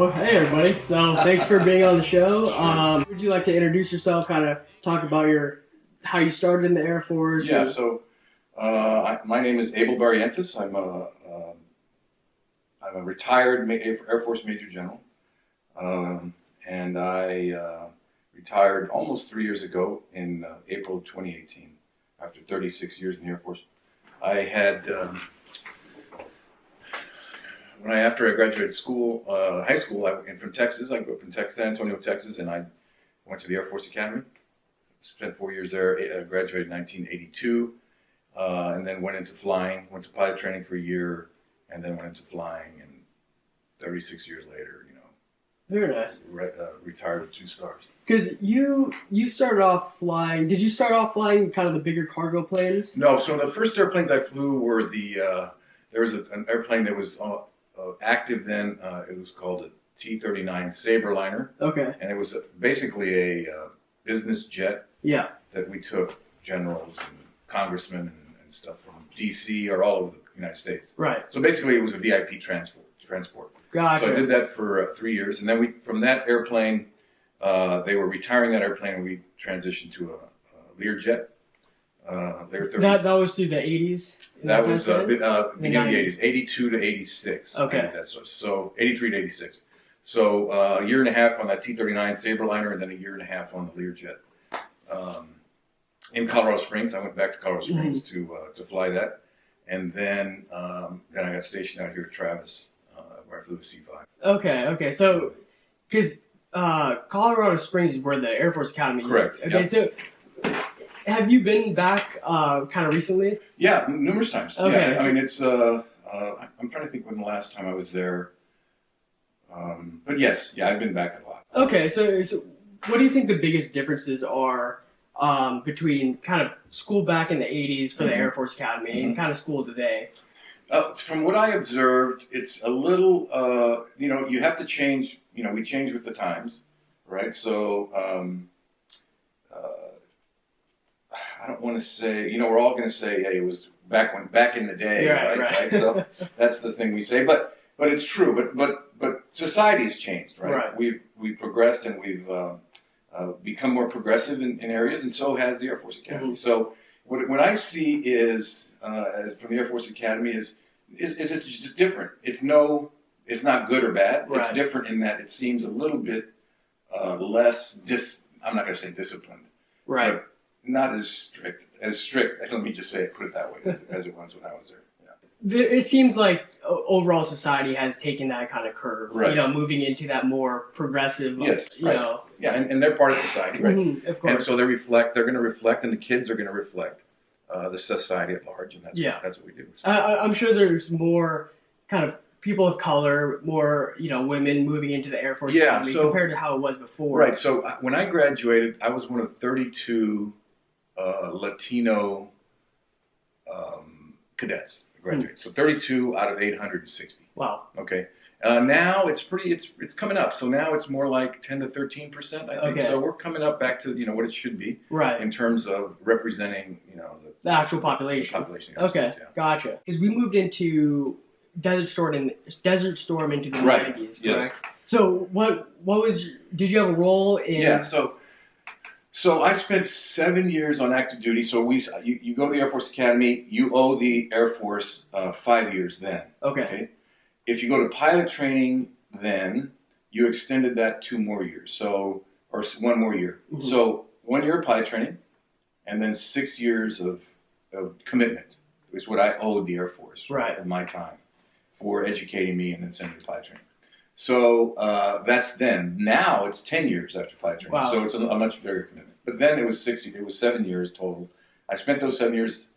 Well, hey everybody. So thanks for being on the show. Would you like to introduce yourself, kind of talk about how you started in the Air Force? Yeah, my name is Abel Barrientes. I'm a retired Air Force Major General, and I retired almost 3 years ago in April of 2018 after 36 years in the Air Force. I had after I graduated high school, I came from Texas. I grew up in San Antonio, Texas, and I went to the Air Force Academy. Spent 4 years there. Graduated in 1982, and then went into flying. Went to pilot training for a year, and then went into flying. And 36 years later, very nice. Retired with 2 stars. Because you started off flying. Did you start off flying kind of the bigger cargo planes? No. So the first airplanes I flew were there was an airplane that was active then. It was called a T-39 Sabreliner. Okay. And it was basically a business jet. Yeah. That we took generals and congressmen and stuff from D.C. or all over the United States. Right. So basically, it was a VIP transport. Gotcha. So I did that for 3 years, and then from that airplane, they were retiring that airplane, and we transitioned to a Learjet. That was through the 80s? That was beginning of the 80s, 82 to 86. Okay. So 83 to 86. So a year and a half on that T-39 Sabreliner, and then a year and a half on the Learjet. In Colorado Springs, I went back to Colorado Springs to fly that, and then I got stationed out here at Travis, where I flew the C-5. Okay. So, because Colorado Springs is where the Air Force Academy is. Correct. Okay, yep. So have you been back kind of recently? Yeah, numerous times. Okay. Yeah, I mean, it's I'm trying to think when the last time I was there. But yes, I've been back a lot. Okay, so what do you think the biggest differences are between kind of school back in the 80s for the Air Force Academy and kind of school today? From what I observed, it's a little, you have to change, we change with the times, right? So, I don't want to say, we're all going to say, hey, it was back in the day, right? So that's the thing we say, but it's true, but society has changed, right? We've progressed and we've become more progressive in areas, and so has the Air Force Academy. So what I see is, from the Air Force Academy is it's just different. It's not good or bad. Right. It's different in that it seems a little bit less I'm not going to say disciplined, right? But not as strict. Let me just put it that way, as it was when I was there. It seems like overall society has taken that kind of curve, right. Moving into that more progressive, yes, right. Yeah, and they're part of society, right? Mm-hmm, of course. And so they're going to reflect, and the kids are going to reflect the society at large, and that's what we do. So. I'm sure there's more kind of people of color, more, women moving into the Air Force Academy compared to how it was before. Right, so when I graduated, I was one of 32 Latino cadets. Graduate. So 32 out of 860. Wow. Okay. Now it's coming up. So now it's more like 10 to 13%, I think. Okay. So we're coming up back to what it should be. Right. In terms of representing the actual population. Okay. Yeah. Gotcha. Because we moved into Desert Storm into the 90s. Correct? Yes. So did you have a role in? Yeah. So I spent 7 years on active duty. So you go to the Air Force Academy, you owe the Air Force 5 years then. Okay. If you go to pilot training then, you extended that 2 more years. Or 1 more year. Mm-hmm. So 1 year of pilot training, and then 6 years of commitment is what I owed the Air Force. Right. Of my time for educating me and then sending me to pilot training. So that's then. Now it's 10 years after pilot training. Wow. So it's a much bigger commitment. But then it was 7 years total. I spent those 7 years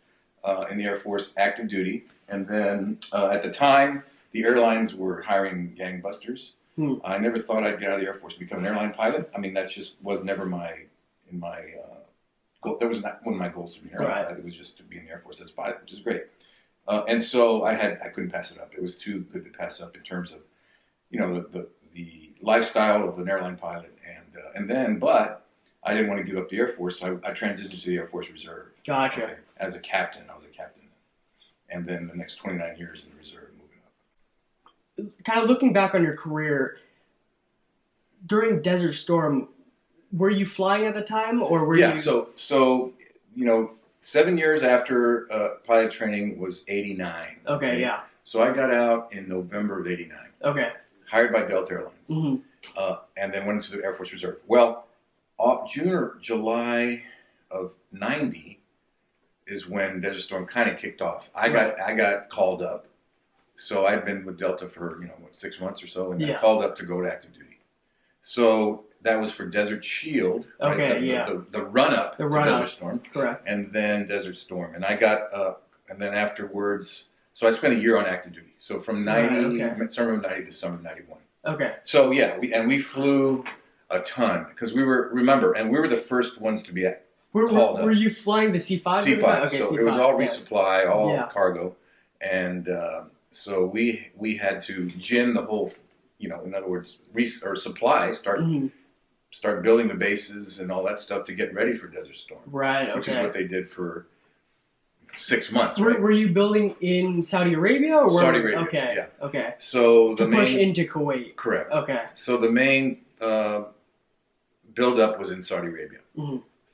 in the Air Force active duty, and then at the time the airlines were hiring gangbusters. I never thought I'd get out of the Air Force and become an airline pilot. I mean, that just was never in my goal. That was not one of my goals to be an airline pilot. It was just to be in the Air Force as a pilot, which is great. And so I couldn't pass it up. It was too good to pass up in terms of the lifestyle of an airline pilot, but I didn't want to give up the Air Force, so I transitioned to the Air Force Reserve. Gotcha. Okay. As a captain, I was a captain, and then the next 29 years in the reserve, moving up. Kind of looking back on your career, during Desert Storm, were you flying at the time, or were Yeah. you? So 7 years after pilot training was '89. Okay. Yeah. So I got out in November of '89. Okay. Hired by Delta Airlines, and then went into the Air Force Reserve. Well, June or July of '90 is when Desert Storm kind of kicked off. I got called up, so I'd been with Delta for 6 months or so, and got called up to go to active duty. So that was for Desert Shield. Okay, right? The run up to Desert Storm. Correct. And then Desert Storm, and I got and then afterwards. So I spent a year on active duty. So from summer of '90 to summer of '91. Okay. So yeah, we flew a ton because we were the first ones to be called up. Were you flying the C5? C5. Okay, so C5. it was all resupply, all cargo, and so we had to gin the whole, in other words, supply, start building the bases and all that stuff to get ready for Desert Storm. Right. Okay. Which is what they did for 6 months. Were you building in Saudi Arabia or Saudi Arabia? Okay. Yeah. Okay. So to push into Kuwait. Correct. Okay. So the main build-up was in Saudi Arabia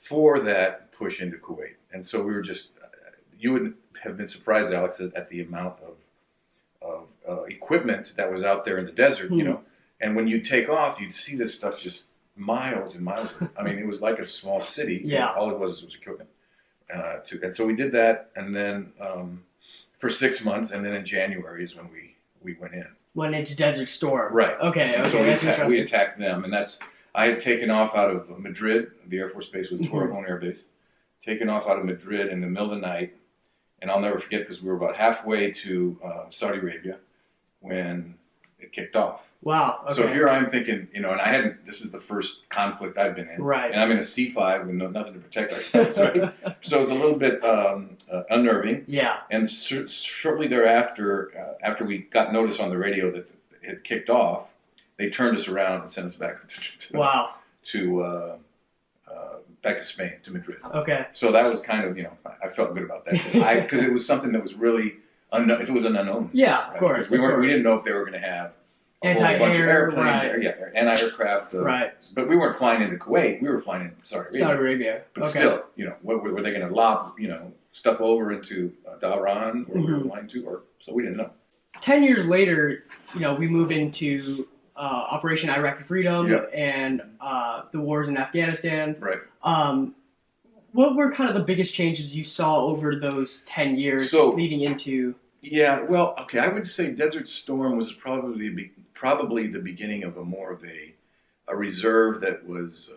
for that push into Kuwait, and so we were just. You would have been surprised, Alex, at the amount of equipment that was out there in the desert. And when you take off, you'd see this stuff just miles and miles. I mean, it was like a small city. Yeah. All it was equipment. And so we did that, and then for 6 months, and then in January is when we went in. Went into Desert Storm. Right. Okay. And Okay. so we attacked them, and I had taken off out of Madrid. The Air Force Base was Torrejon Air Base. Taken off out of Madrid in the middle of the night, and I'll never forget because we were about halfway to Saudi Arabia when it kicked off. Wow. Okay. So here I'm thinking, and this is the first conflict I've been in. Right. And I'm in a C5 with nothing to protect ourselves, right? So it's a little bit unnerving. Yeah. And shortly thereafter, after we got notice on the radio that it had kicked off, they turned us around and sent us back to back to Spain, to Madrid. Okay. So that was kind of, I felt good about that. Because it was something that was really, it was an unknown. Yeah, of course. We didn't know if they were going to have a whole bunch of airplanes, anti-aircraft. Right. But we weren't flying into Kuwait. We were flying into Saudi Arabia. But still, were they going to lob, stuff over into Dhahran, where we were flying to? Or so we didn't know. 10 years later, we move into Operation Iraqi Freedom and the wars in Afghanistan. Right. What were kind of the biggest changes you saw over those 10 years leading into? Yeah, well, okay, I would say Desert Storm was probably the beginning of a reserve that was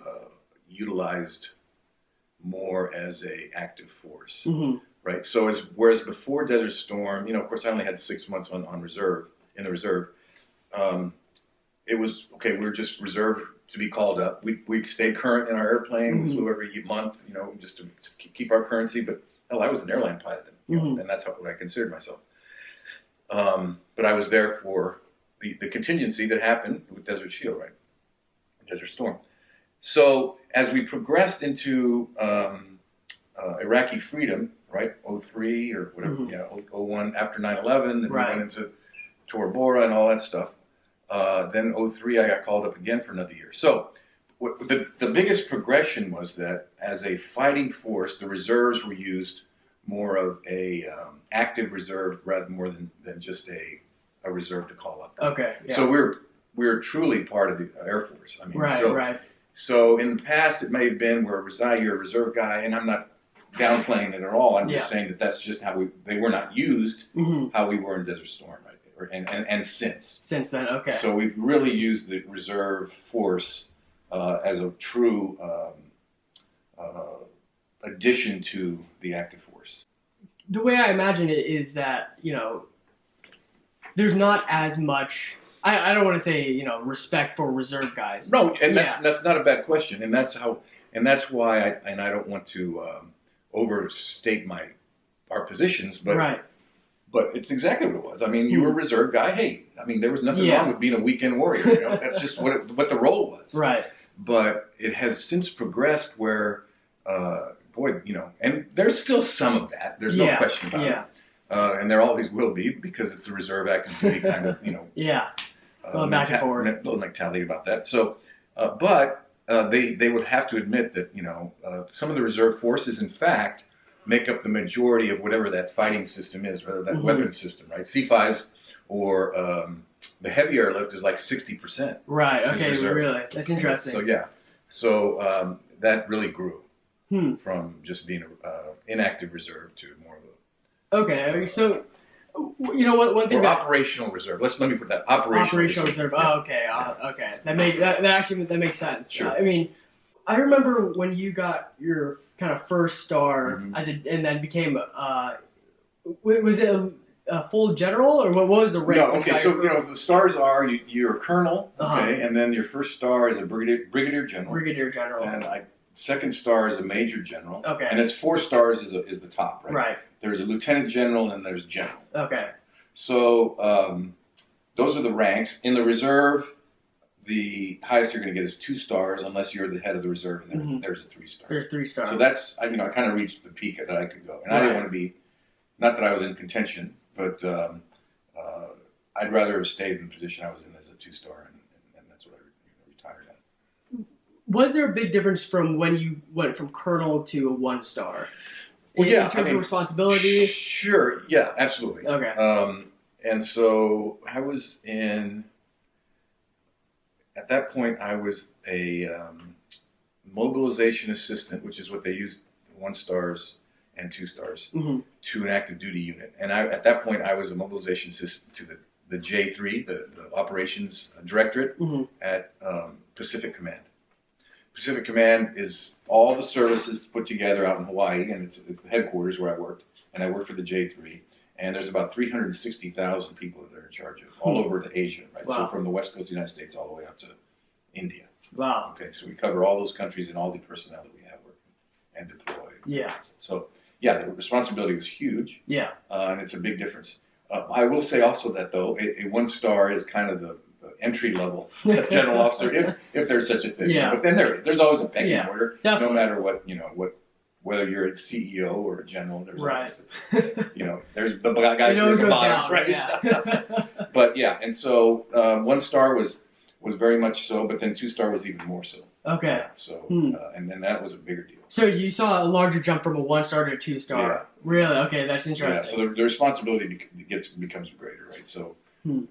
utilized more as a active force, right? So whereas before Desert Storm, of course, I only had 6 months in the reserve. It was okay. We were just reserved to be called up. We stayed current in our airplane. We flew every month, just to keep our currency. But hell, I was an airline pilot then, and that's what I considered myself. But I was there for the contingency that happened with Desert Shield, right? Desert Storm. So as we progressed into Iraqi freedom, right, 03 or whatever, 01 after 9/11, and we went into Tora Bora and all that stuff. Then 03, I got called up again for another year. So the biggest progression was that as a fighting force, the reserves were used more of a active reserve rather more than just a reserve to call up. Okay. Yeah. So we're truly part of the Air Force. I mean, right. So in the past, it may have been where you're a reserve guy, and I'm not downplaying it at all. I'm just saying that's just how they were not used how we were in Desert Storm, right? And since then, okay. So we've really used the reserve force as a true addition to the active force. The way I imagine it is that there's not as much. I don't want to say respect for reserve guys. No, and that's not a bad question, and that's why I don't want to overstate our positions, but. Right. But it's exactly what it was. I mean, you were a reserve guy. Hey, I mean, there was nothing wrong with being a weekend warrior. That's just what the role was. Right. But it has since progressed where, and there's still some of that. There's no question about it. And there always will be because it's the reserve active duty kind of, going back and forth. Little mentality about that. So, But they would have to admit that, some of the reserve forces, in fact, make up the majority of whatever that fighting system is, whether that weapons system, right? C-5s or the heavy airlift is like 60%. Right. Okay. Really, that's interesting. So yeah, that really grew from just being an inactive reserve to more of a. Okay. So, one thing. Or operational reserve. Let me put that operational reserve. Yeah. Oh, okay. Okay. That makes sense. Sure. I remember when you got your kind of first star and then became was it a full general, or what was the rank? No, okay, so the stars are you're a colonel, okay, and then your first star is a brigadier general. Brigadier general. And second star is a major general. Okay. And it's 4 stars is the top, right? Right. There's a lieutenant general and there's general. Okay. So those are the ranks. In the reserve, the highest you're going to get is 2 stars, unless you're the head of the reserve, and there's a 3-star. There's 3 stars. So that's I kind of reached the peak that I could go, and I didn't want to be, not that I was in contention. But I'd rather have stayed in the position I was in as a 2-star, and that's what I retired at. Was there a big difference from when you went from colonel to a 1-star? Well, in terms of responsibility? Sure, yeah, absolutely. Okay. And so I was at that point I was a mobilization assistant, which is what they use 1-stars and 2-stars to an active duty unit. And at that point, I was a mobilization assistant to the J3, the operations directorate at Pacific Command. Pacific Command is all the services put together out in Hawaii, and it's the headquarters where I worked. And I worked for the J3. And there's about 360,000 people that they're in charge of, all over to Asia, right? Wow. So from the west coast of the United States all the way out to India. Wow. Okay, so we cover all those countries and all the personnel that we have working and deployed. Yeah. So, yeah, the responsibility was huge. Yeah. And it's a big difference. I will say also that, though, a 1-star is kind of the entry level general officer, if there's such a thing. Yeah. But then there's always a pecking order, definitely. no matter whether you're a CEO or a general. There's always, there's the guys who are at the bottom, right? Yeah. But yeah, and so 1-star was very much so, but then 2-star was even more so. Okay. Yeah, so and then that was a bigger deal. So you saw a larger jump from a 1-star to a 2-star. Yeah. Really? Okay, that's interesting. Yeah. So the responsibility becomes greater, right? So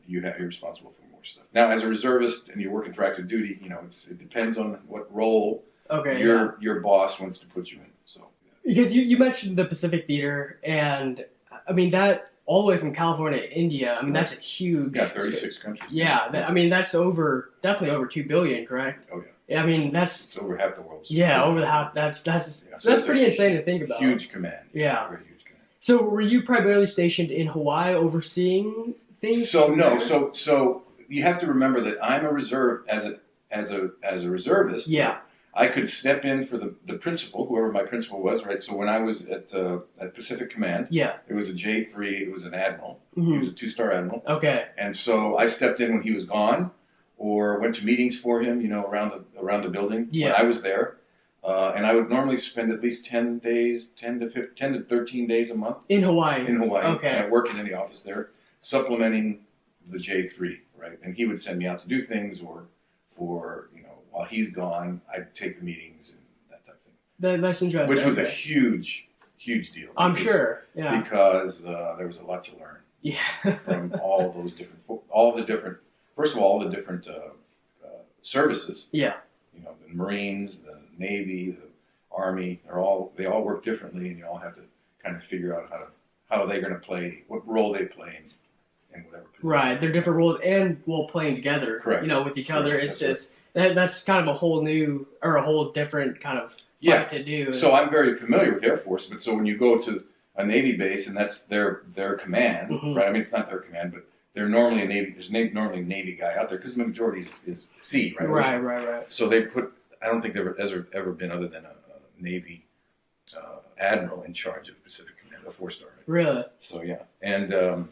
you're responsible for more stuff. Now, as a reservist and you're working for active duty, it depends on what role your boss wants to put you in. So because you mentioned the Pacific Theater, and I mean that all the way from California to India. I mean that's a huge. Yeah, 36 countries. Yeah, that's definitely over 2 billion, correct? Oh yeah. I mean, it's over half the world. Yeah, over the half. That's pretty insane to think about. Huge command. Yeah. Very huge command. So, were you primarily stationed in Hawaii, overseeing things? So no. So you have to remember that I'm a reserve as a reservist. Yeah. I could step in for the principal, whoever my principal was, right? So when I was at Pacific Command, it was a J3. It was an admiral. He was a 2-star admiral. Okay. And so I stepped in when he was gone, or went to meetings for him, around the building when I was there. And I would normally spend at least 10 to 13 days a month. In Hawaii? Okay. Working in the office there, supplementing the J3, right? And he would send me out to do things, or while he's gone, I'd take the meetings and that type of thing. That's interesting. Which was a huge deal. I'm sure, yeah. Because there was a lot to learn. Yeah. From all the different services. Yeah. The Marines, the Navy, the Army, they all work differently, and you all have to kind of figure out how they're going to play, what role they play in whatever position. Right, they're different roles and playing together. Correct. With each other. Correct. It's just that's kind of a whole different kind of fight to do. So I'm very familiar with Air Force, but so when you go to a Navy base and that's their command, right? I mean, it's not their command, but they're normally there's normally a Navy guy out there because the majority is sea, right? Right. So they I don't think there has ever been other than a Navy admiral in charge of Pacific Command, a 4-star. Right? Really? So yeah, and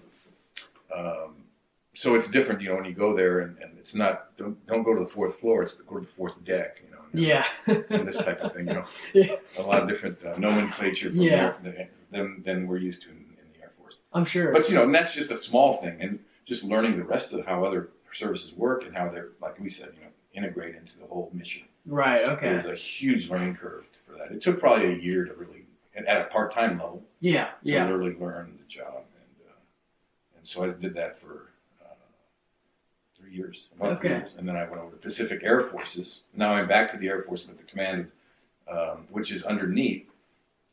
so it's different, when you go there, and it's not don't go to the 4th floor, it's go to the 4th deck, and this type of thing, a lot of different nomenclature than we're used to in the Air Force. I'm sure. But and that's just a small thing, and just learning the rest of how other services work and how they're, like we said, integrate into the whole mission. Right. Okay. There's a huge learning curve for that. It took probably a year to really, at a part-time level, Yeah. to Yeah. really learn the job, and so I did that for 3 years, about 3 years, and then I went over to Pacific Air Forces. Now I'm back to the Air Force with the command, which is underneath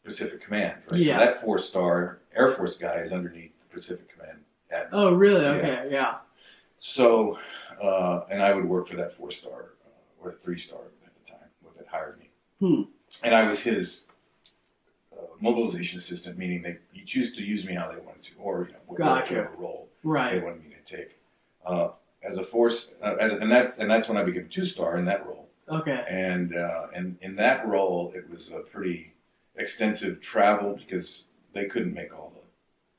Pacific Command. Right? Yeah. So that 4-star Air Force guy is underneath the Pacific Command. Oh, really? Okay. Yeah. So, and I would work for that 4-star or 3-star at the time when they hired me. And I was his mobilization assistant, meaning they choose to use me how they wanted to, or whatever role they wanted me to take. As a force, and that's when I became 2-star in that role. Okay. And in that role, it was a pretty extensive travel because they couldn't make all the.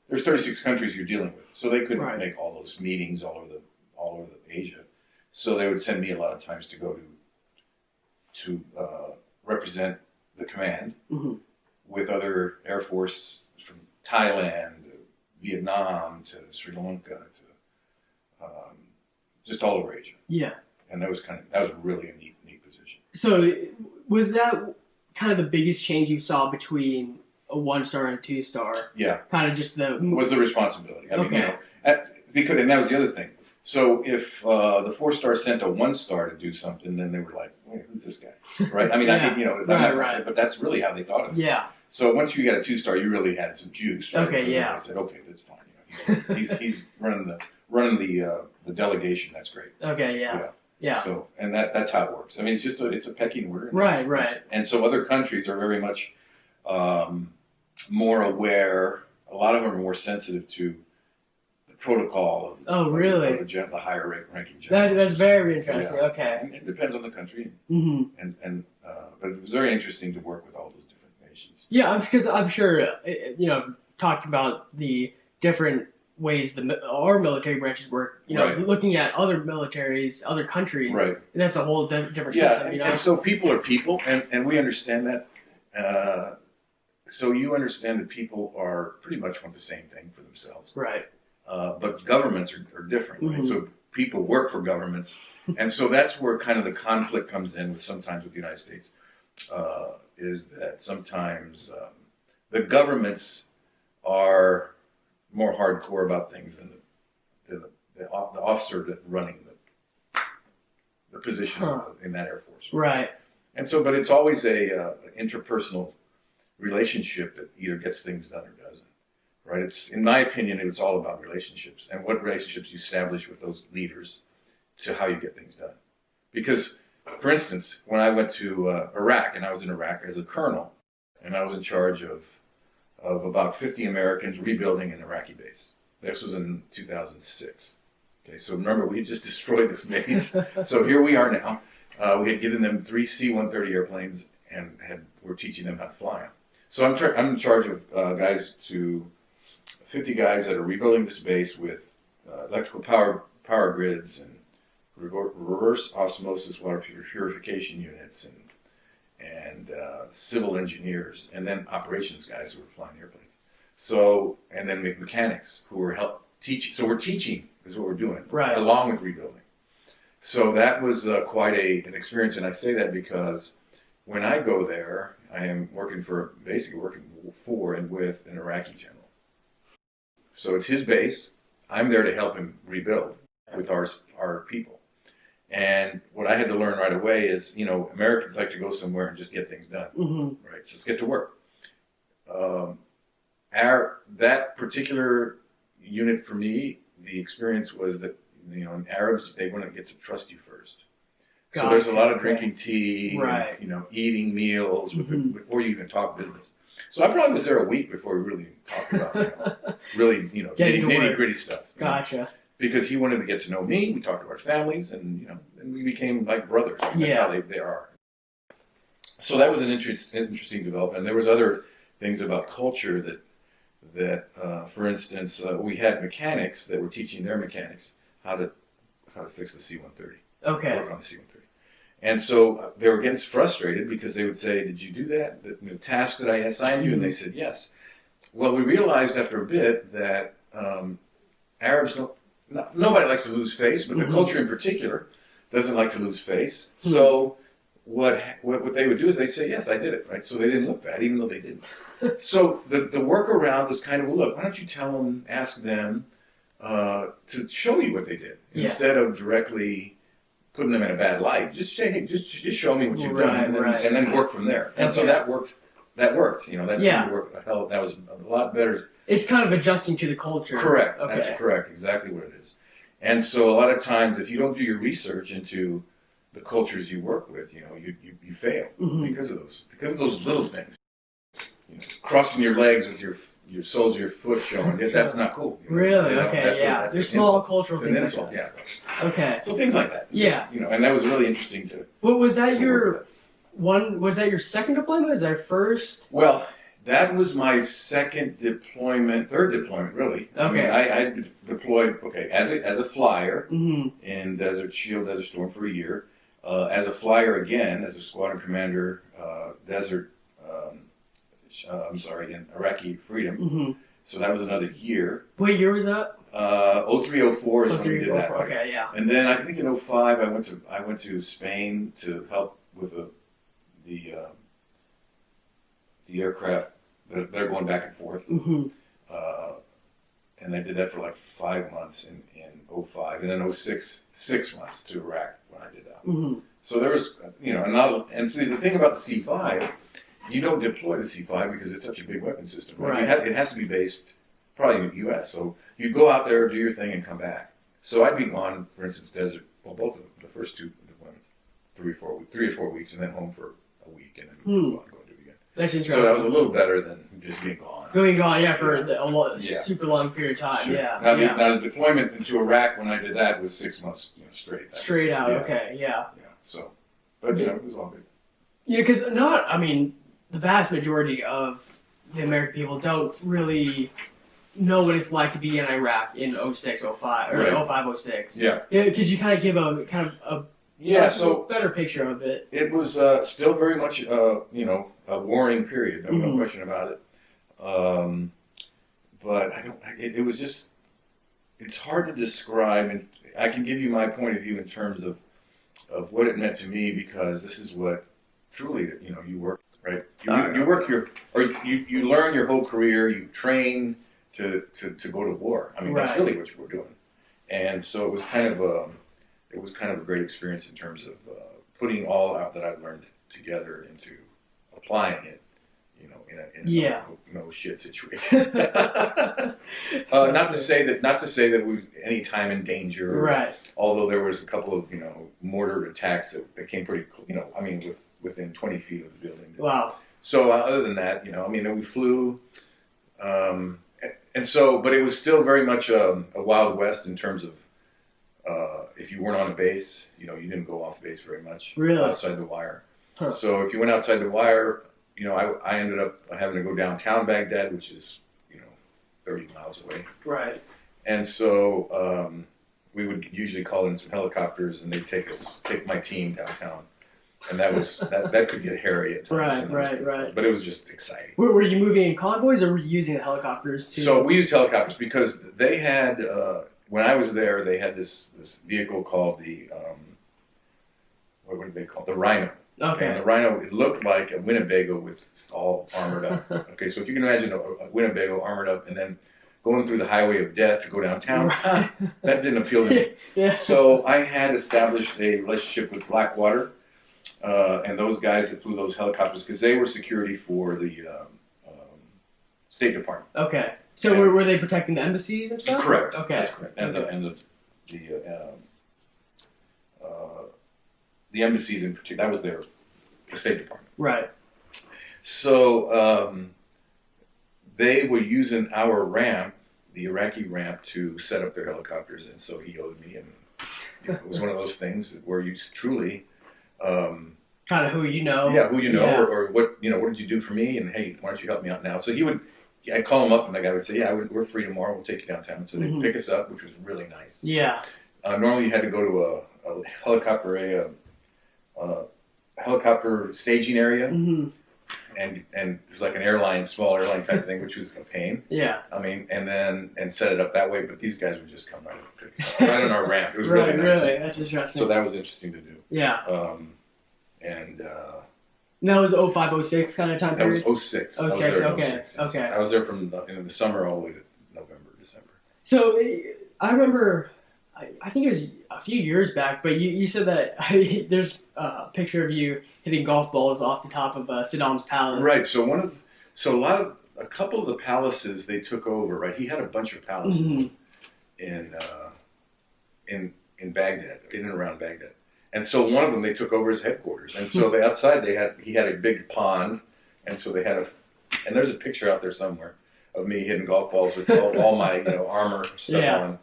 There's 36 countries you're dealing with, so they couldn't make all those meetings all over Asia. So they would send me a lot of times to go to represent the command with other Air Force from Thailand, to Vietnam, to Sri Lanka, to just all over Asia. Yeah. And that was really a neat position. So was that kind of the biggest change you saw between a 1-star and a 2-star? Yeah. Kind of just the... Was the responsibility. I mean, because, and that was the other thing. So if the 4-star sent a 1-star to do something, then they were like, wait, who's this guy? Right? I mean, right. But that's really how they thought of it. Yeah. So once you got a 2-star, you really had some juice, right? Okay, so yeah. I said, okay, that's fine. He's running the delegation. That's great. Okay, yeah. So, and that's how it works. I mean, it's a pecking order. Right. And so other countries are very much more aware. A lot of them are more sensitive to the protocol of the higher ranking general. That's very interesting. Yeah. Okay. And it depends on the country. But it was very interesting to work with all those different nations. Yeah, because I'm sure, talking about the different ways our military branches work, looking at other militaries, other countries, right. That's a whole different system, And so people are people, and we understand that. So you understand that people are pretty much want the same thing for themselves. Right. But governments are different, right? So people work for governments. And so that's where kind of the conflict comes in sometimes with the United States, is that sometimes the governments are more hardcore about things than the officer that's running the position in that Air Force. Right. And so, but it's always a interpersonal relationship that either gets things done or doesn't. Right? It's, in my opinion, it's all about relationships and what relationships you establish with those leaders to how you get things done. Because, for instance, when I went to Iraq, and I was in Iraq as a colonel, and I was in charge of about 50 Americans rebuilding an Iraqi base. This was in 2006. Okay, so remember, we just destroyed this base. So here we are now. We had given them 3 C-130 airplanes, and we're teaching them how to fly them. So I'm in charge of 50 guys that are rebuilding this base with electrical power grids and reverse osmosis water purification units and civil engineers, and then operations guys who were flying airplanes. So, and then mechanics who were teaching. So we're teaching is what we're doing, right, along with rebuilding. So that was quite an experience, and I say that because when I go there, I am working for and with an Iraqi general. So it's his base. I'm there to help him rebuild with our people. And what I had to learn right away is, Americans like to go somewhere and just get things done, right? Just get to work. That particular unit for me, the experience was that, in Arabs, they want to get to trust you first. So there's a lot of drinking tea, right, and, eating meals before you even talk business. So I probably was there a week before we really talked about, really, nitty gritty stuff. Gotcha. Because he wanted to get to know me. We talked about families, and and we became like brothers. That's how they are. So that was an interesting development. And there was other things about culture that for instance, we had mechanics that were teaching their mechanics how to fix the C-130. Okay. Work on the C-130. And so they were getting frustrated because they would say, "Did you do that? The task that I assigned you?" And they said, "Yes." Well, we realized after a bit that Arabs don't. Nobody likes to lose face, but the culture in particular doesn't like to lose face. So what they would do is they'd say, yes, I did it, right? So they didn't look bad, even though they didn't. So the workaround was kind of, well, look, why don't you ask them to show you what they did instead of directly putting them in a bad light. Just say, hey, just show me what you've done, and then work from there. And so that worked. That worked. That seemed to work. Hell, that was a lot better. It's kind of adjusting to the culture. Correct. Okay. That's correct. Exactly what it is. And so a lot of times, if you don't do your research into the cultures you work with, you fail because of those little things. Crossing your legs with your soles of your foot showing, that's not cool. Really? Okay. There's small cultural things. It's an insult. Like that. Okay. So things like that. Yeah. And that was really interesting to. Well, was that your second deployment? Was that first? Well, that was my third deployment, really. Okay. I deployed, as a flyer in Desert Storm for a year. As a flyer again, as a squadron commander, in Iraqi Freedom. So that was another year. What year was that? 03, 04 is when we did that. Right? Okay, yeah. And then I think in 05 I went to Spain to help with the aircraft. They're going back and forth. And I did that for like 5 months in 05, and then 06, 6 months to Iraq when I did that. So there was, and see the thing about the C5, you don't deploy the C5 because it's such a big weapon system. Right? It has to be based probably in the U.S. So you go out there, do your thing, and come back. So I'd be gone, for instance, both of the first two deployments, 3 or 4 weeks, and then home for a week, and then go on, go do it again. That's interesting. So that was a little better than just being gone. For a super long period of time. Sure. Yeah. Now the deployment into Iraq when I did that was 6 months straight. Straight out. Okay. Yeah. Yeah. So, but it was all good. Yeah, because the vast majority of the American people don't really know what it's like to be in Iraq in 06, 05, or 05, 06. Yeah. Could you kind of give a better picture of it? It was still very much a warring period, no question about it. But it was just, it's hard to describe, and I can give you my point of view in terms of what it meant to me, because this is what truly, you work, right? You learn your whole career, you train to go to war. I mean, that's really what you were doing. And so it was kind of a great experience in terms of putting all out that I learned together into applying it, in a no shit situation. Not to say that we was any time in danger. Right. Although there was a couple of mortar attacks that came pretty, within 20 feet of the building. Wow. So other than that, we flew, and so, but it was still very much a Wild West in terms of if you weren't on a base, you didn't go off base very much. Really? Outside the wire. Huh. So if you went outside the wire, I ended up having to go downtown Baghdad, which is 30 miles away. Right. And so we would usually call in some helicopters, and they'd take my team downtown. And that could get hairy at times. Right. But it was just exciting. Were you moving in convoys, or were you using the helicopters too? So we used helicopters because they had, when I was there, they had this vehicle called the, what did they call it? The Rhino. Okay. And the Rhino, it looked like a Winnebago with all armored up. Okay, so if you can imagine a Winnebago armored up and then going through the highway of death to go downtown, that didn't appeal to me. Yeah. So I had established a relationship with Blackwater. And those guys that flew those helicopters, because they were security for the State Department. Okay. So were they protecting the embassies and stuff? Correct. Okay. That's correct. And the embassies in particular, that was the State Department. Right. So they were using our ramp, the Iraqi ramp, to set up their helicopters, and so he owed me, and it was one of those things where you truly. Kind of who you know. Yeah, who you know, or what what did you do for me? And hey, why don't you help me out now? So I'd call him up, and the guy would say, we're free tomorrow. We'll take you downtown. So they'd pick us up, which was really nice. Yeah. Normally you had to go to a helicopter staging area. it's like an airline, small airline type of thing, which was a pain. Yeah. I mean, and set it up that way, but these guys would just come right up, pick us up, right on our ramp. It was really nice. Really, that's interesting. So that was interesting to do. Yeah. And that was 05, 06 kind of time that period? was 06. 06, okay, 06, yes. okay. I was there from the summer all the way to November, December. So I remember, I think it was a few years back, but you said that there's a picture of you hitting golf balls off the top of Saddam's palace. Right. So a couple of the palaces they took over. Right. He had a bunch of palaces in Baghdad, in and around Baghdad. And so one of them they took over as headquarters. And so outside he had a big pond, and so they had and there's a picture out there somewhere of me hitting golf balls with all my armor stuff on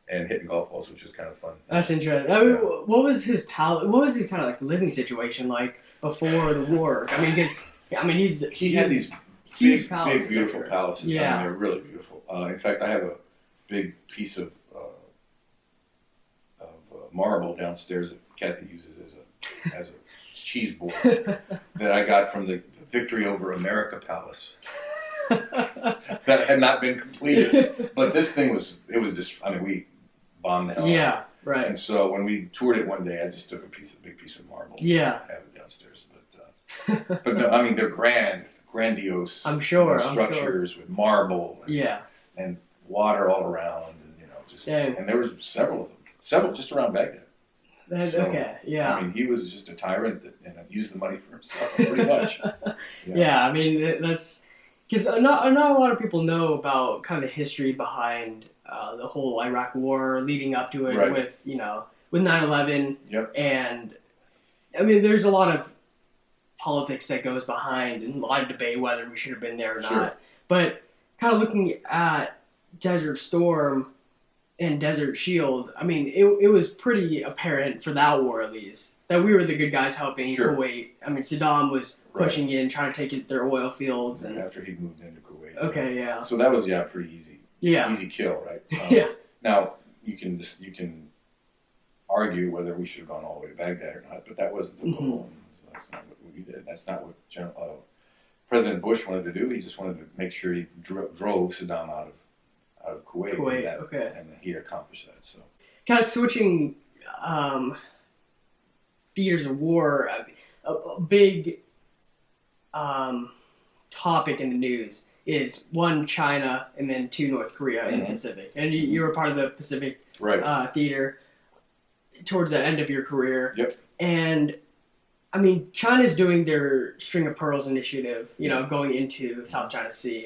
and hitting golf balls, which was kind of fun. That's interesting. I mean, what was his kind of like living situation like before the war? I mean, because he had these huge big beautiful palaces. Yeah, I mean, they're really beautiful. In fact, I have a big piece of marble downstairs that Kathy uses as a cheese board that I got from the Victory Over America Palace that had not been completed. But this thing we bombed the hell out of it. Yeah, right. And so when we toured it one day, I just took a big piece of marble. Yeah. I have it downstairs. But no, I mean, they're grandiose. I'm sure. Structures with marble. And water all around, and and there was several just around Baghdad. Okay, yeah. I mean, he was just a tyrant that used the money for himself, pretty much. Yeah, I mean, that's because not a lot of people know about kind of the history behind the whole Iraq War leading up to it, right. with 9/11. Yep. And I mean, there's a lot of politics that goes behind, and a lot of debate whether we should have been there or not. Sure. But kind of looking at Desert Storm and Desert Shield, I mean, it was pretty apparent for that war, at least, that we were the good guys helping Kuwait. I mean, Saddam was pushing in, trying to take their oil fields. And after he moved into Kuwait. Okay, yeah. So that was, pretty easy. Yeah. Easy kill, right? Yeah. Now, you can argue whether we should have gone all the way to Baghdad or not, but that wasn't the goal. So that's not what we did. That's not what President Bush wanted to do. He just wanted to make sure he drove Saddam out of Kuwait, and he accomplished that. So, kind of switching theaters of war, a big topic in the news is one, China, and then two, North Korea in the Pacific. And you were part of the Pacific theater towards the end of your career. Yep. And I mean, China's doing their String of Pearls initiative, going into South China Sea.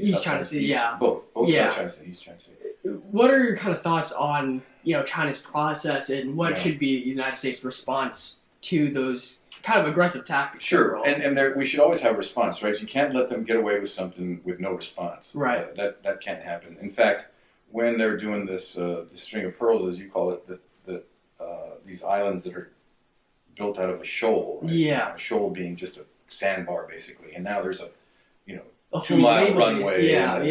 East China Sea, yeah. Both South China Sea, East China Sea. What are your kind of thoughts on, China's process and what should be the United States' response to those kind of aggressive tactics? Sure, and we should always have a response, right? You can't let them get away with something with no response. Right. That can't happen. In fact, when they're doing this String of Pearls, as you call it, these islands that are built out of a shoal. Right? Yeah. A shoal being just a sandbar, basically. And now there's a 2-mile runway. And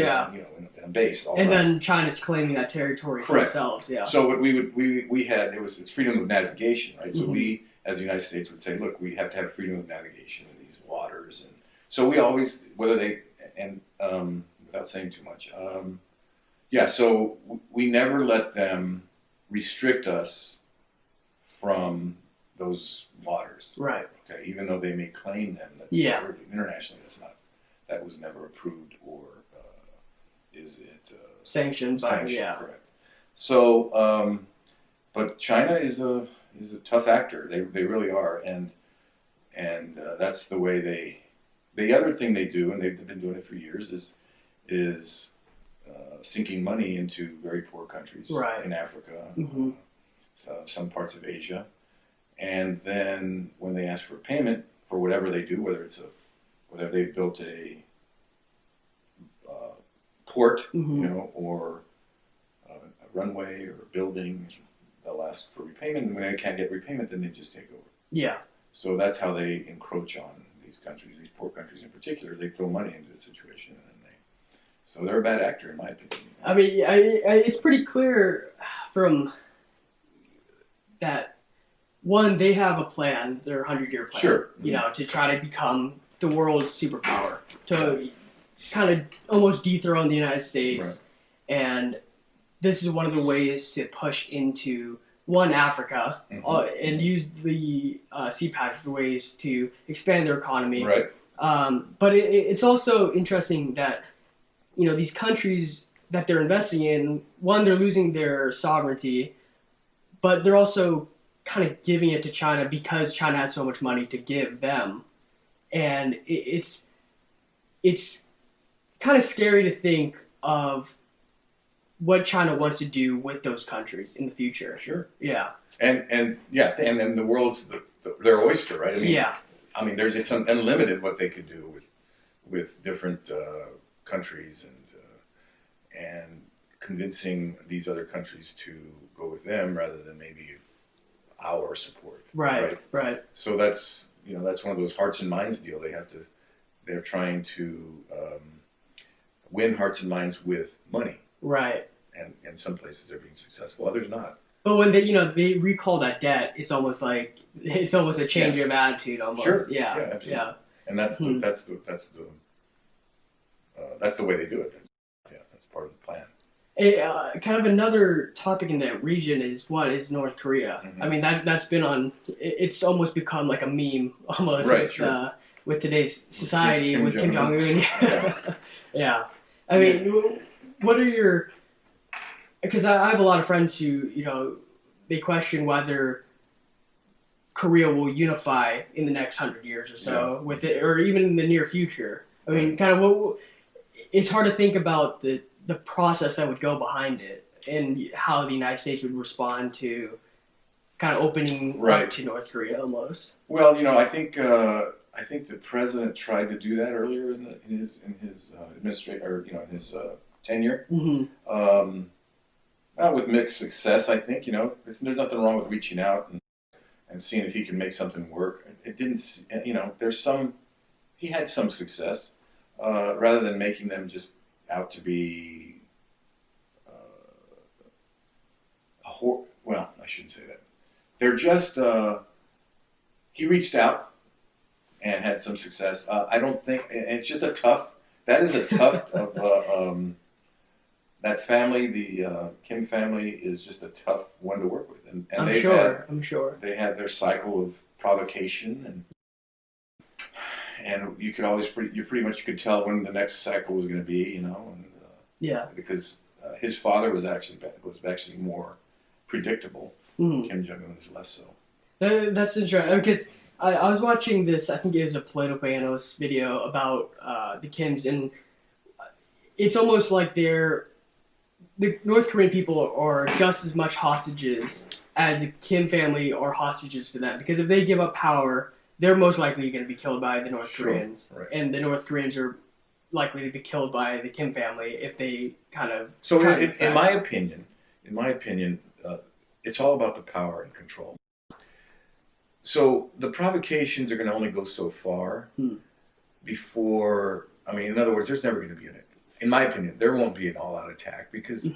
a base. And then China's claiming that territory for themselves. Yeah. So what we had, it's freedom of navigation, right? So we, as the United States, would say, look, we have to have freedom of navigation in these waters. And so we always, without saying too much, so we never let them restrict us from those waters. Right. Okay. Even though they may claim them, internationally, that was never approved or is it sanctioned by correct. So, but China is a tough actor. They really are, and that's the way they. The other thing they do, and they've been doing it for years, is sinking money into very poor countries in Africa, some parts of Asia. And then when they ask for payment for whatever they do, whether they've built a port, or a runway or a building, they'll ask for repayment. And when they can't get repayment, then they just take over. Yeah. So that's how they encroach on these countries, these poor countries in particular. They throw money into the situation, so they're a bad actor, in my opinion. I mean, it's pretty clear from that. One, they have a plan, their 100-year plan, sure. To try to become the world's superpower, to kind of almost dethrone the United States. Right. And this is one of the ways to push into Africa, and use the sea passage ways to expand their economy. Right. But it's also interesting that, you know, these countries that they're investing in, one, they're losing their sovereignty, but they're also kind of giving it to China because China has so much money to give them. And it's kind of scary to think of what China wants to do with those countries in the future. Sure. Yeah. And then the world's their oyster, right? I mean, yeah. I mean, it's unlimited what they could do with different countries and convincing these other countries to go with them rather than maybe our support. Right. So that's one of those hearts and minds deal. They're trying to win hearts and minds with money. Right. And some places they're being successful, others not. But when they recall that debt, it's almost a change of attitude almost. Sure. Yeah. Absolutely. Yeah. And that's the way they do it. Yeah, that's part of the plan. Kind of another topic in that region is North Korea. Mm-hmm. I mean, that's been on. It's almost become like a meme almost. Right. Sure. With today's society with Kim Jong-un. Yeah. Yeah. I mean, what are your? Because I have a lot of friends who, you know, they question whether Korea will unify in the next 100 years or so with it, or even in the near future. I mean, kind of it's hard to think about the process that would go behind it and how the United States would respond to kind of opening up to North Korea almost. Well, you know, I think the president tried to do that earlier in his administration, or in his tenure. Mm-hmm. Not with mixed success, I think. You know, there's nothing wrong with reaching out and seeing if he can make something work. It didn't, he had some success, rather than making them just out to be well, I shouldn't say that. They're just, he reached out and had some success. I don't think, and it's just that is a tough that family, the Kim family, is just a tough one to work with, and I'm sure they had their cycle of provocation, and you pretty much could tell when the next cycle was going to be, because his father was actually more predictable. Mm-hmm. Kim Jong-un is less so. That's interesting because I was watching this. I think it was a political analyst video about the Kims, and it's almost like the North Korean people are just as much hostages as the Kim family are hostages to them. Because if they give up power, they're most likely going to be killed by the North Koreans. Right. And the North Koreans are likely to be killed by the Kim family if they kind of... So in my opinion, it's all about the power and control. So the provocations are going to only go so far before... I mean, in other words, there's never going to be in my opinion, there won't be an all-out attack because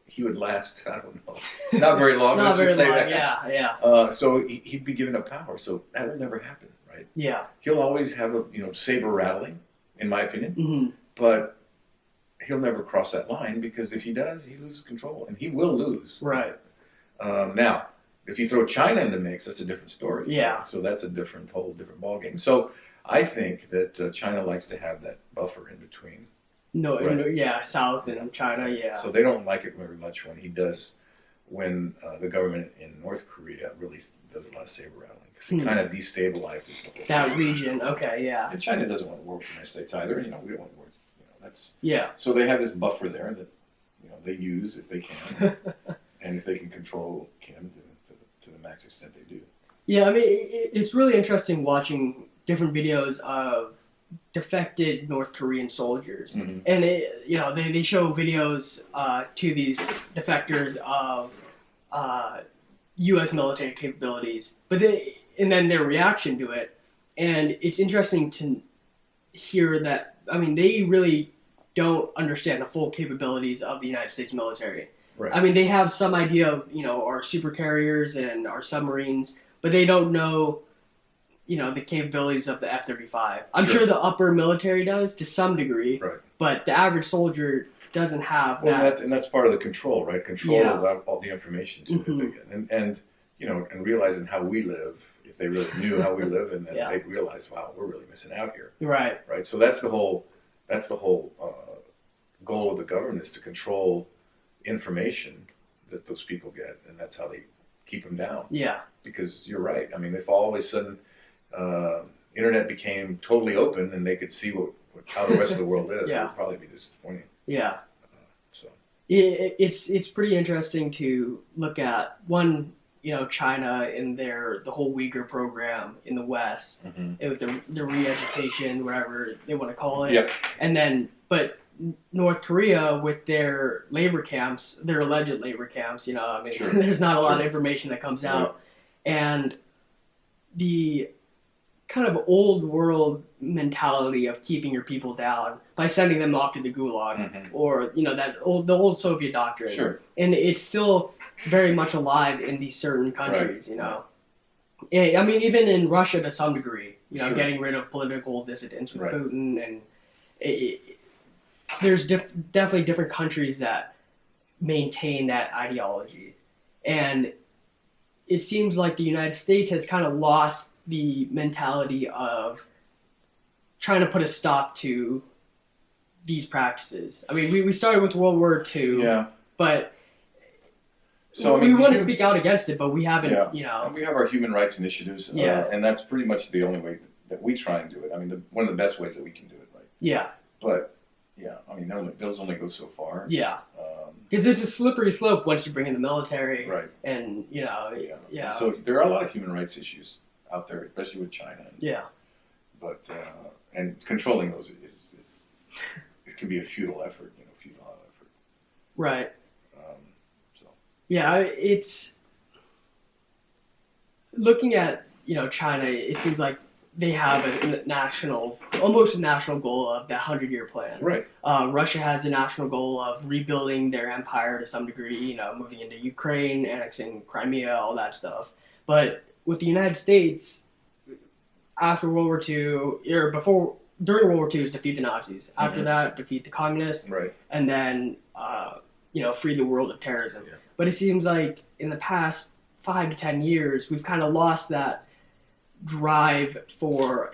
he would last, I don't know, not very long. Not let's very just long, say that. yeah. So he'd be given up power, so that will never happen, right? Yeah. He'll always have a saber rattling, in my opinion, but he'll never cross that line because if he does, he loses control, and he will lose. Right. Now, if you throw China in the mix, that's a different story. Yeah. Right? So that's a whole different ballgame. So I think that China likes to have that buffer in between. No, right. South and China, yeah. So they don't like it very much when the government in North Korea really does a lot of saber rattling because it kind of destabilizes that region. Okay, yeah. And China doesn't want to work with the United States either. We don't want to work. That's So they have this buffer there that they use if they can, and if they can control Kim to the max extent they do. Yeah, I mean it's really interesting watching different videos of defected North Korean soldiers, and they show videos to these defectors of U.S. military capabilities, and then their reaction to it, and it's interesting to hear that. I mean, they really don't understand the full capabilities of the United States military. Right. I mean, they have some idea of our super carriers and our submarines, but they don't know the capabilities of the F-35. I'm Sure. sure the upper military does to some degree, Right. but the average soldier doesn't have Well, that. that's part of the control, right? Control Yeah. of all the information too that they get, and and realizing how we live. If they really knew how we live, and then Yeah. they'd realize, wow, we're really missing out here, Right. right? So that's the whole goal of the government, is to control information that those people get, and that's how they keep them down. Yeah. Because you're right. I mean, if all of a sudden internet became totally open and they could see how the rest of the world is, Yeah. it would probably be disappointing. Yeah. So It's pretty interesting to look at one, China and the whole Uyghur program in the West, with the re-education, whatever they want to call it. Yep. And then, but North Korea with their labor camps, their alleged labor camps, Sure. there's not a lot Sure. of information that comes out. And the kind of old world mentality of keeping your people down by sending them off to the gulag, or the old Soviet doctrine. Sure. And it's still very much alive in these certain countries. I mean, even in Russia to some degree, Sure. getting rid of political dissidents with Right. Putin, and there's definitely different countries that maintain that ideology. And it seems like the United States has kind of lost the mentality of trying to put a stop to these practices. I mean, we started with World War II, Yeah. but So we want to speak out against it, but we haven't, And we have our human rights initiatives, Yeah. And that's pretty much the only way that we try and do it. I mean, one of the best ways that we can do it, right? Yeah, But I mean, those only go so far. yeah. Because there's a slippery slope once you bring in the military, Right. and And so there are a lot of human rights issues out there, especially with China. yeah, But and controlling those is it can be a futile effort, futile effort. right. So Yeah, it's looking at China. It seems like they have almost a national goal of the 100-year plan. right, Russia has a national goal of rebuilding their empire to some degree. Moving into Ukraine, annexing Crimea, all that stuff. But with the United States, after World War II, or during World War II, is defeat the Nazis. After that, defeat the communists, right. and then free the world of terrorism. Yeah. But it seems like in the past 5 to 10 years, we've kind of lost that drive for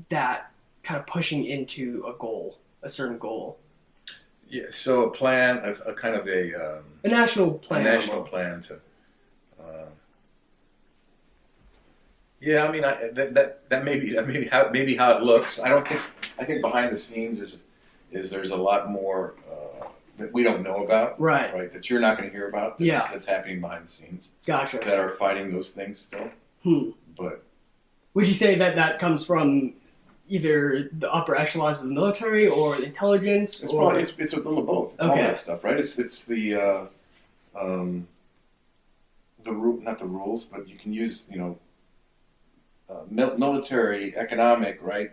that kind of pushing into a certain goal. Yeah. So a plan, a kind of a national plan. A national plan to. I mean, that may be how it looks. I think behind the scenes is there's a lot more that we don't know about, right? That you're not going to hear about. That's happening behind the scenes. Gotcha. That are fighting those things still. But would you say that comes from either the upper echelons of the military or the intelligence? It's probably it's a little of both. It's all that stuff, right? It's the not the rules, but you can use military, economic, right?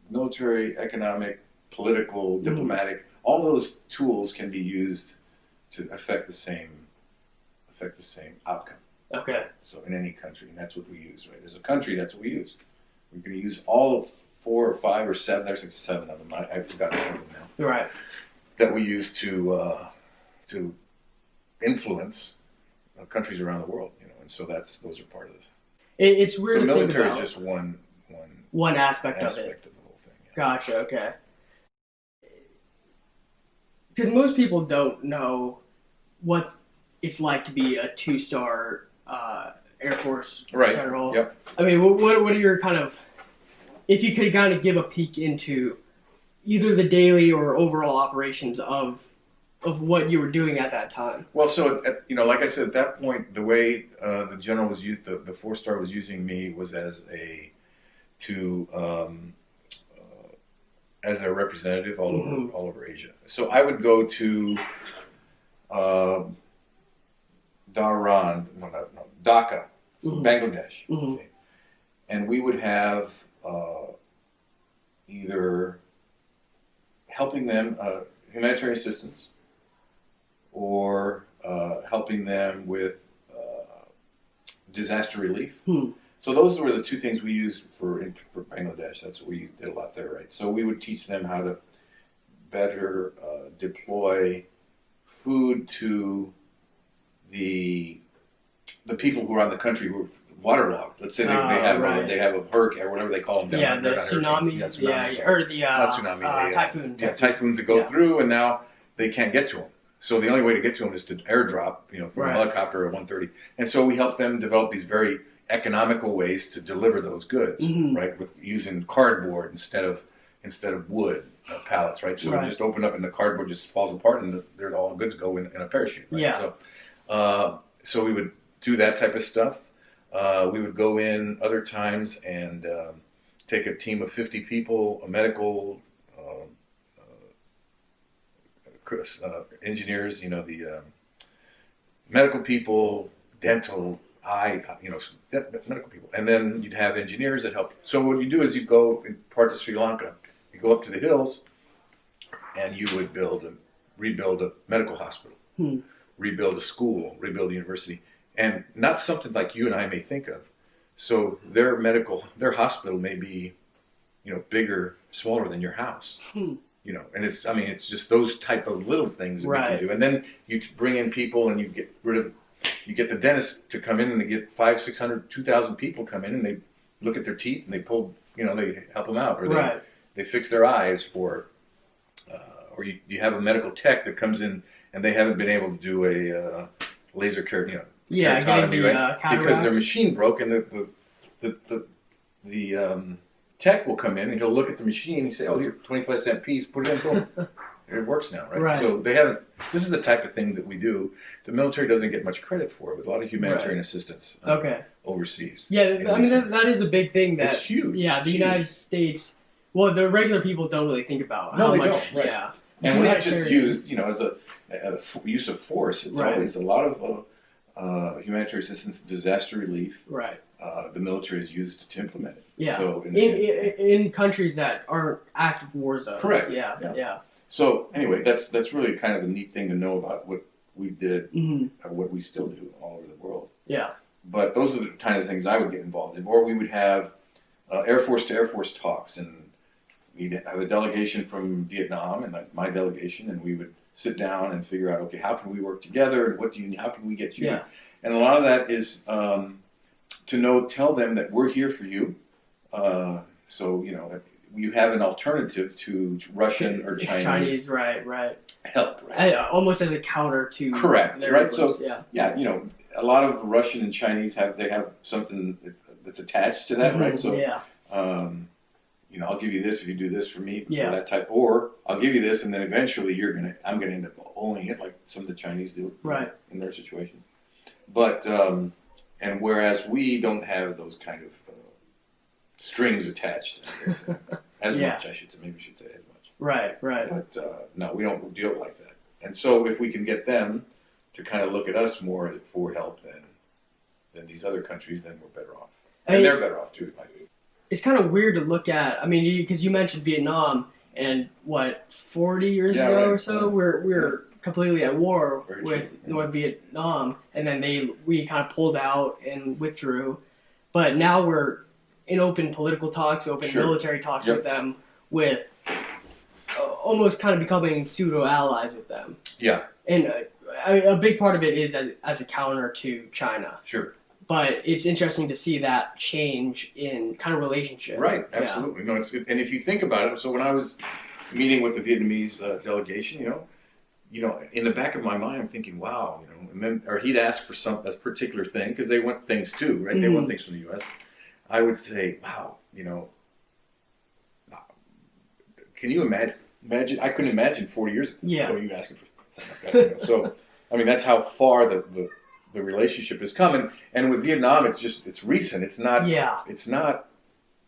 Military, economic, political, diplomatic. All those tools can be used to affect the same outcome. Okay. So in any country, and that's what we use, right? As a country, that's what we use. We're going to use all of 4 or 5 or 7. There's like 7 of them. I've forgotten all of them now. Right. That we use to influence countries around the world, and so those are part of this. It's weird. So to military think about is just one aspect of it. of the whole thing. Yeah. Gotcha. Okay. Because most people don't know what it's like to be a 2-star Air Force general. Yep. I mean, what are your kind of, if you could kind of give a peek into either the daily or overall operations of what you were doing at that time? Well, so like I said, at that point, the way the general was used, the 4-star was using me was as a representative all over Asia. So I would go to Dhaka, so Bangladesh, okay? And we would have either helping them humanitarian assistance, or helping them with disaster relief. So those were the two things we used for Bangladesh. That's what we did a lot there, right? So we would teach them how to better deploy food to the people who are on the country who are waterlogged. Let's say they have a hurricane or whatever they call them. Yeah, the tsunamis. Or the not tsunami, typhoon. Yeah, typhoons that go through, and now they can't get to them. So the only way to get to them is to airdrop, from a helicopter or 130. And so we help them develop these very economical ways to deliver those goods, right? With using cardboard instead of wood pallets, right? So we just open up and the cardboard just falls apart, and all the goods go in a parachute. Right? Yeah. So we would do that type of stuff. We would go in other times and take a team of 50 people, a medical engineers, the medical people, dental, medical people, and then you'd have engineers that help. So what you do is you go in parts of Sri Lanka, you go up to the hills, and you would rebuild a medical hospital, rebuild a school, rebuild a university, and not something like you and I may think of. So their hospital may be, bigger, smaller than your house. And it's just those type of little things that we can do. And then you bring in people, and you get the dentist to come in, and they get 500, 600, 2,000 people come in, and they look at their teeth, and they pull, they help them out, or they fix their eyes or you have a medical tech that comes in, and they haven't been able to do a laser keratotomy, right? Because their machine broke, and the tech will come in, and he'll look at the machine and say, "Oh, here, 25-cent piece, put it in, boom." It works now, right? So they haven't. This is the type of thing that we do. The military doesn't get much credit for it, with a lot of humanitarian assistance overseas. Yeah, that is a big thing. It's huge. Yeah, the United States. Well, the regular people don't really think about how much. Don't, right. Yeah, and we're not just used, as a use of force. It's always a lot of humanitarian assistance, disaster relief. Right. The military is used to implement it. Yeah. So in countries that aren't active war zones. Correct. Yeah. So anyway, that's really kind of a neat thing to know about what we did, or what we still do all over the world. Yeah. But those are the kind of things I would get involved in. Or we would have Air Force to Air Force talks, and we'd have a delegation from Vietnam, and my delegation, and we would sit down and figure out, okay, how can we work together, and how can we get you? Yeah. And a lot of that is tell them that we're here for you. So you have an alternative to Russian or Chinese. Right. Help, right? Almost as a counter to. Correct, right? So yeah, a lot of Russian and Chinese have something that's attached to that, right? So I'll give you this if you do this for me, or that type, or I'll give you this, and then eventually I'm gonna end up owning it, like some of the Chinese do, right, in their situation. But and whereas we don't have those kind of strings attached, I guess, as much, I should say. Maybe I should say as much. Right. But no, we don't deal like that. And so if we can get them to kind of look at us more for help than these other countries, then we're better off. And they're better off too, I think. It's kind of weird to look at. I mean, because you mentioned Vietnam, and 40 years ago or so, we're completely at war with North Vietnam, and then we kind of pulled out and withdrew. But now we're in open political talks, open military talks with them, with almost kind of becoming pseudo allies with them. Yeah. And a big part of it is as a counter to China. Sure. But it's interesting to see that change in kind of relationship. Right, absolutely. No, it's good. And if you think about it, so when I was meeting with the Vietnamese delegation, in the back of my mind, I'm thinking, wow, and then, or he'd ask for a particular thing, because they want things too, right? They want things from the U.S. I would say, wow, can you imagine? I couldn't imagine 40 years ago you asking for something like that. So, I mean, that's how far the relationship has come. And with Vietnam, it's recent. It's not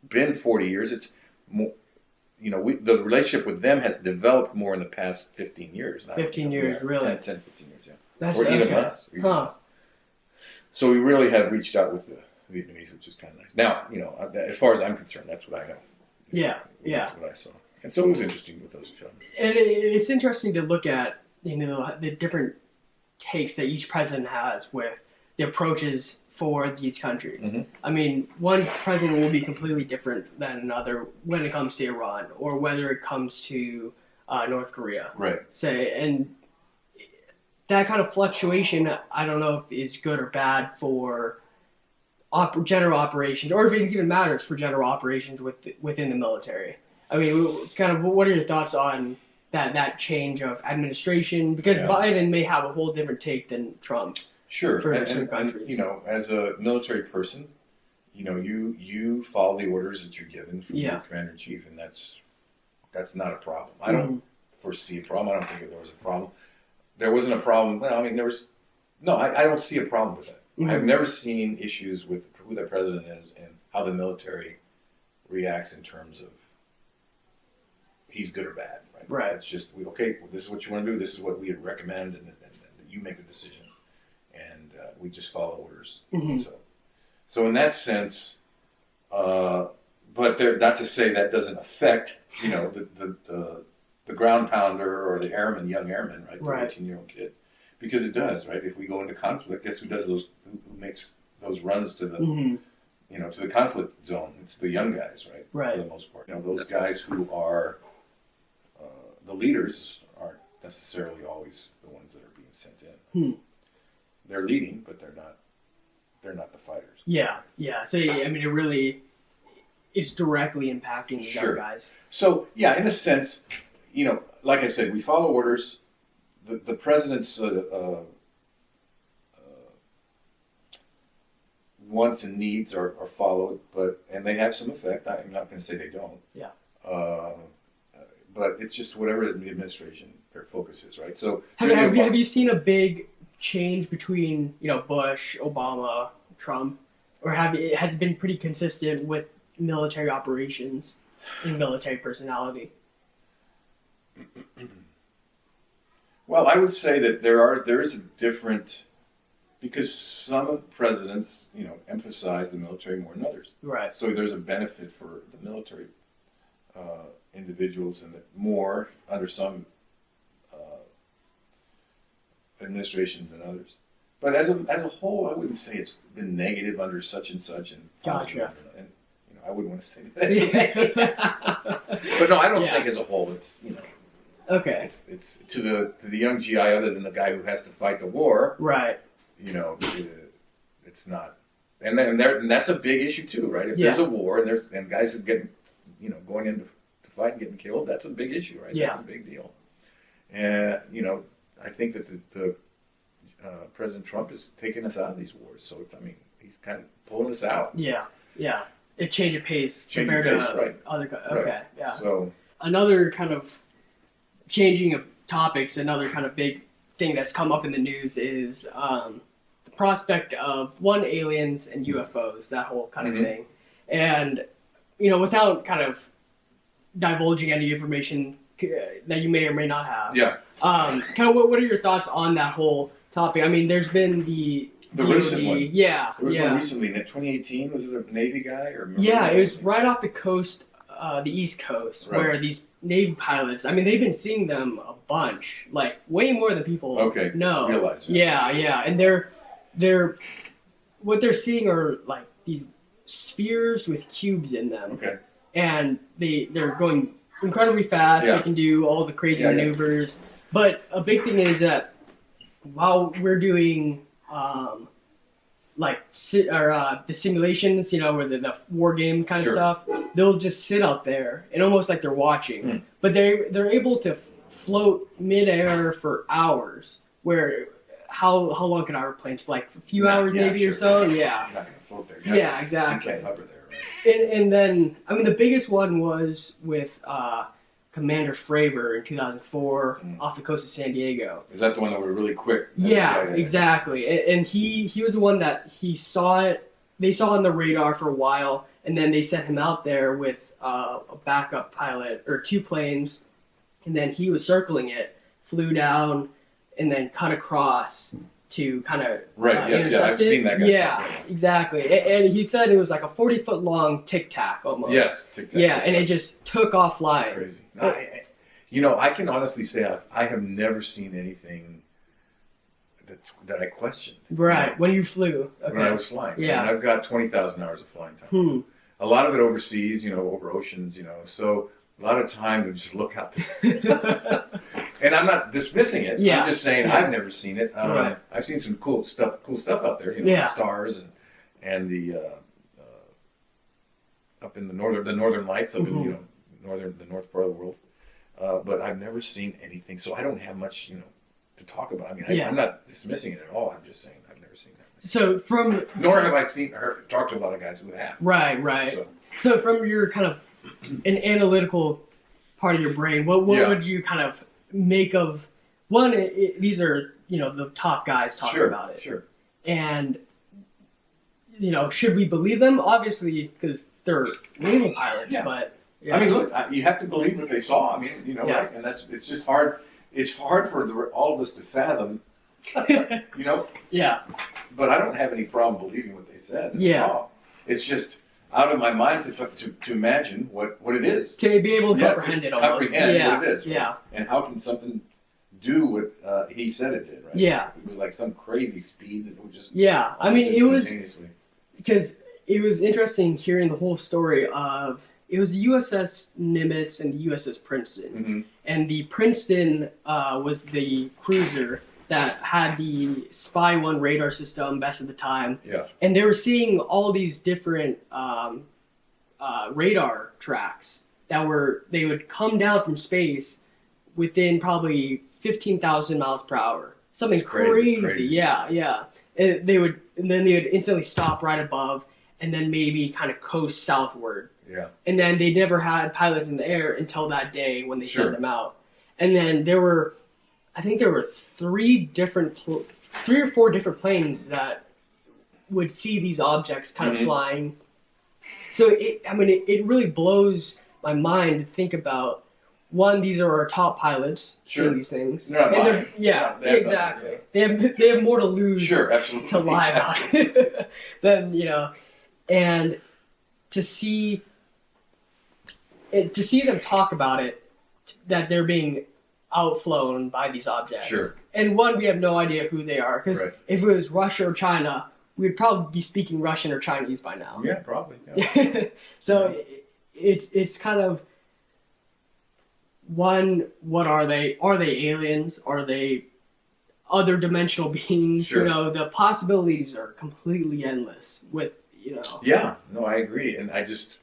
been 40 years. It's more, the relationship with them has developed more in the past 15 years. 15 years, really? 10, 15 years, yeah. That's or even less. So we really have reached out with the Vietnamese, which is kind of nice. Now, as far as I'm concerned, that's what I know. Yeah. That's what I saw. And so it was interesting with those gentlemen. And it's interesting to look at, the different takes that each president has with the approaches for these countries. Mm-hmm. I mean, one president will be completely different than another when it comes to Iran or whether it comes to North Korea. Right. Say, and that kind of fluctuation, I don't know if is good or bad for general operations, or if it even matters for general operations within the military. I mean, kind of, what are your thoughts on that change of administration? Because Biden may have a whole different take than Trump. Sure. For certain countries. You know, as a military person, you know, you follow the orders that you're given from your commander in chief, and that's not a problem. I don't foresee a problem. I don't think that there was a problem. There wasn't a problem. Well, I mean, I don't see a problem with that. Mm-hmm. I've never seen issues with who the president is and how the military reacts in terms of he's good or bad, right? Right. It's just, this is what you want to do, this is what we recommend, and you make the decision. And we just follow orders. Mm-hmm. So in that sense, but not to say that doesn't affect, you know, the ground pounder or the airman, young airman, right? The 18-year-old kid. Because it does, right? If we go into conflict, guess who makes those runs to the, you know, to the conflict zone? It's the young guys, right? Right. For the most part. You know, those guys who are the leaders aren't necessarily always the ones that are being sent in. They're leading, but they're not the fighters. Yeah. So, I mean, it really is directly impacting the young guys. So, yeah, in a sense, you know, like I said, we follow orders. The president's wants and needs are followed, and they have some effect. I'm not going to say they don't. Yeah. But it's just whatever the administration, their focus is, right? So have you seen a big change between, you know, Bush, Obama, Trump, or has it been pretty consistent with military operations and military personality? Well, I would say that there is a different, because some presidents, you know, emphasize the military more than others. Right. So there's a benefit for the military individuals and more under some administrations than others. But as a whole, I wouldn't say it's been negative under such and such and gotcha. And you know, I wouldn't want to say that. But no, I don't think as a whole it's, you know. Okay. It's to the young GI, other than the guy who has to fight the war. Right. You know, it's not, and that's a big issue too, right? If there's a war and guys are getting, you know, going into to fight and getting killed, that's a big issue, right? Yeah. That's a big deal. And you know, I think that the President Trump is taking us out of these wars. So he's kind of pulling us out. Yeah. It changed of pace compared to other. Okay. Right. Yeah. So another kind of changing of topics, another kind of big thing that's come up in the news is the prospect of aliens and UFOs, that whole kind of thing. And, you know, without kind of divulging any information that you may or may not have. Yeah. Kind of what are your thoughts on that whole topic? I mean, there's been the recent one. Yeah. There was one recently in 2018. Was it a Navy guy or? Yeah, it was right off the coast, the East Coast, where these Navy pilots, I mean, they've been seeing them a bunch, like way more than people know. Realize. Yeah, and they're what they're seeing are like these spheres with cubes in them. Okay. And they're going incredibly fast. Yeah. They can do all the crazy maneuvers. But a big thing is that while we're doing the simulations, you know, where the war game kind of stuff, they'll just sit out there and almost like they're watching. But they're able to float midair for hours. Where how long can our planes fly? Like a few hours maybe or so? Yeah. You're not going to float there. Yeah, exactly. You can't hover there. Right? And then, I mean, the biggest one was with Commander Fravor in 2004 off the coast of San Diego. Is that the one that were really quick? Yeah, exactly. And he was the one that he saw it. They saw on the radar for a while, and then they sent him out there with a backup pilot or two planes, and then he was circling it, flew down, and then cut across to kind of I've seen that guy. Yeah, exactly. And he said it was like a 40-foot long tic tac almost. Yes, tic tac. Yeah, and it just took off flying. Crazy. No, I can honestly say I have never seen anything that I questioned. Right, when you flew. Okay. When I was flying. Yeah. And I've got 20,000 hours of flying time. A lot of it overseas, over oceans, So a lot of time to just look out there. And I'm not dismissing it. Yeah. I'm just saying I've never seen it. Right. I've seen some cool stuff out there. The stars and the up in the northern lights up in the north part of the world. But I've never seen anything, so I don't have much to talk about. I mean, I'm not dismissing it at all. I'm just saying I've never seen that. So nor have I talked to a lot of guys who have. Right. So from your kind of an analytical part of your brain, what would you kind of make of one? These are the top guys talking about it. Sure. And should we believe them? Obviously, because they're naval pilots. Yeah. But I mean, look, you have to believe what they saw. I mean, right? And it's just hard. It's hard for all of us to fathom. Yeah. But I don't have any problem believing what they said. It's just out of my mind to imagine what it is. To be able to comprehend it almost. Comprehend what it is. Right? Yeah. And how can something do what he said it did, right? Yeah. It was like some crazy speed that would just... Yeah. I mean, it was... Because it was interesting hearing the whole story of... It was the USS Nimitz and the USS Princeton. Mm-hmm. And the Princeton was the cruiser that had the Spy 1 radar system best at the time. Yeah. And they were seeing all these different radar tracks that they would come down from space within probably 15,000 miles per hour. Something crazy. Yeah. And then they would instantly stop right above and then maybe kind of coast southward. Yeah. And then they never had pilots in the air until that day when they sent them out. And then I think there were 3 or 4 different planes that would see these objects kind of flying. So it really blows my mind to think about. One, these are our top pilots seeing these things. Exactly. They have more to lose to lie about it than and to see them talk about it, that they're being outflown by these objects. Sure. And one, we have no idea who they are, because if it was Russia or China, we'd probably be speaking Russian or Chinese by now. Yeah, probably. Yeah. So it's kind of, one, what are they? Are they aliens? Are they other dimensional beings? Sure. The possibilities are completely endless with, Yeah, no, I agree. And I just,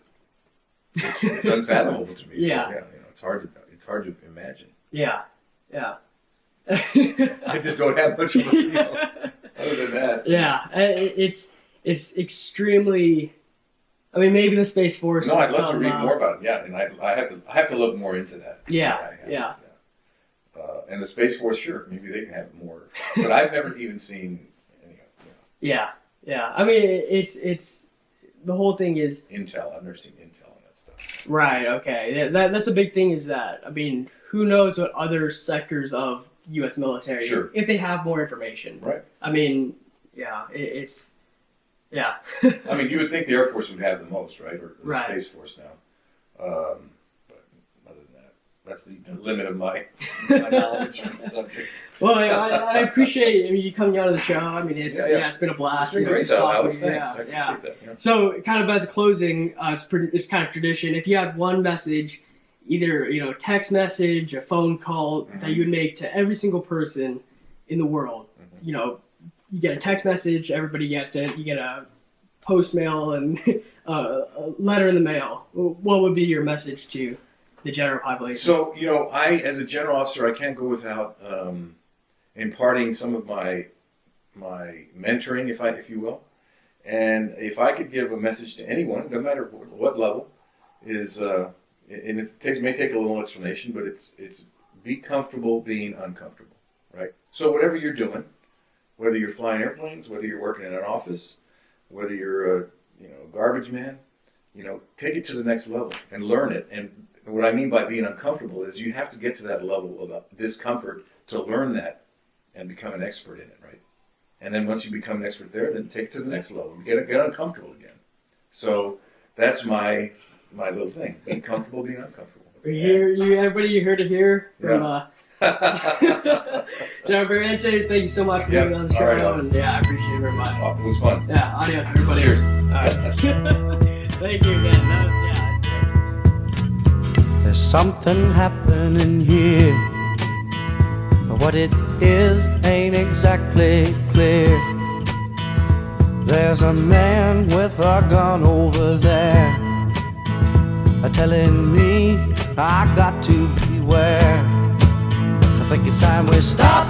it's unfathomable to me. Yeah. So, it's hard to imagine. Yeah. I just don't have much of a other than that. Yeah, it's extremely. I mean, maybe the Space Force. No, I'd love to read more about it. Yeah, and I have to look more into that. Yeah. And the Space Force, sure, maybe they can have more, but I've never even seen any. Yeah. I mean, it's the whole thing is intel. I've never seen intel on that stuff. Right. Okay. That's a big thing. Is that, I mean, who knows what other sectors of U.S. military, if they have more information. Right. I mean, it's. Yeah. I mean, you would think the Air Force would have the most, right? Or the Space Force now. But other than that, that's the limit of my knowledge on the subject. Well, I appreciate you coming out of the show. I mean, it's been a blast. It's been great, Alex. Thanks. I appreciate that. Yeah. So, kind of as a closing, it's kind of tradition. If you had one message, either text message, a phone call that you would make to every single person in the world, you get a text message, everybody gets it. You get a post mail and a letter in the mail. What would be your message to the general population? So, I, as a general officer, I can't go without imparting some of my mentoring, if you will. And if I could give a message to anyone, no matter what level, is and it may take a little explanation, but it's be comfortable being uncomfortable, right? So whatever you're doing. Whether you're flying airplanes, whether you're working in an office, whether you're a garbage man, take it to the next level and learn it. And what I mean by being uncomfortable is you have to get to that level of discomfort to learn that and become an expert in it, right? And then once you become an expert there, then take it to the next level and get uncomfortable again. So that's my little thing: being comfortable, being uncomfortable. Everybody, you heard it here from General Barrientes, thank you so much for being on the show. Right, and I appreciate it very much. It was fun. Yeah, adios, everybody. Cheers. All right. Thank you again. That was, There's something happening here, but what it is ain't exactly clear. There's a man with a gun over there, telling me I got to beware. I think it's time we stop